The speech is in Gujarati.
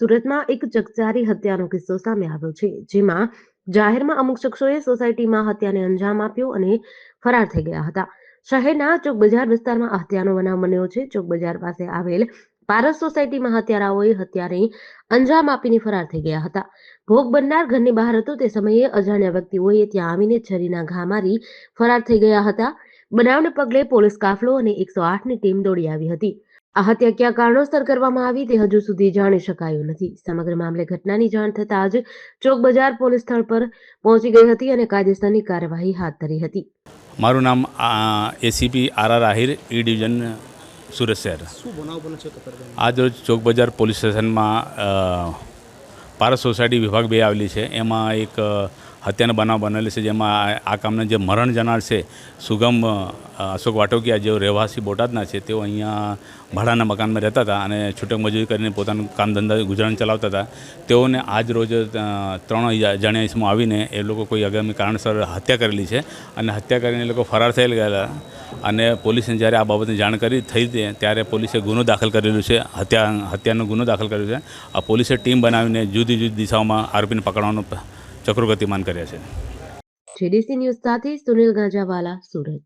સુરતમાં એક ચકચારી હત્યાનો કિસ્સો સામે આવ્યો છે, જેમાં જાહેરમાં અમુક શખ્સોએ સોસાયટીમાં હત્યાને અંજામ આપ્યો અને ફરાર થઈ ગયા હતા. શહેરના ચોક બજાર વિસ્તારમાં આ હત્યાનો બનાવ બન્યો છે. ચોક બજાર પાસે આવેલ પારસ સોસાયટીમાં હત્યારાઓએ હત્યાને અંજામ આપીને ફરાર થઈ ગયા હતા. ભોગ બનનાર ઘરની બહાર હતો તે સમયે અજાણ્યા વ્યક્તિઓએ ત્યાં આવીને છરીના ઘા મારી ફરાર થઈ ગયા હતા. બનાવને પગલે પોલીસ કાફલો અને 108ની ટીમ દોડી આવી હતી. આ હત્યા કયા કારણોસર કરવામાં આવી તે હજુ સુધી જાણી શકાયું નથી. સમગ્ર મામલે ઘટનાની જાણ થતાં જ ચોક બજાર પોલીસ સ્થળ પર પહોંચી ગઈ હતી અને કાયદેસરની કાર્યવાહી હાથ ધરી હતી. મારું નામ ACP R Ahir, E division, Surat શહેર. શું બનાવ બને છે? આજરોજ ચોક બજાર પોલીસ સ્ટેશનમાં પારસ સોસાયટી વિભાગ 2 આવેલી છે. એમાં એક હત્યાનો બનાવ બનેલી છે, જેમાં આ કામને જે મરણ જનાર છે સુગમ અશોક વાટોકિયા, જેઓ રહેવાસી બોટાદના છે, તેઓ અહીંયા ભાડાના મકાનમાં રહેતા હતા અને છૂટક મજૂરી કરીને પોતાનું કામ ધંધા ગુજરાન ચલાવતા હતા. તેઓને આજ રોજ 3 અજાણ્યા ઇસમો આવીને એ લોકો કોઈ આગામી કારણસર હત્યા કરેલી છે અને હત્યા કરીને એ લોકો ફરાર થઈ ગયેલા. અને પોલીસને જ્યારે આ બાબતની જાણ થઈ ત્યારે પોલીસે ગુનો દાખલ કરેલું છે, હત્યાનો ગુનો દાખલ કર્યો છે. આ પોલીસે ટીમ બનાવીને જુદી જુદી દિશાઓમાં આરોપીને પકડવાનો ચક્રો ગતિમાન કર્યા છે. જેડીસી ન્યૂઝ સાથે સુનિલ ગાંજાવાલા, સુરત.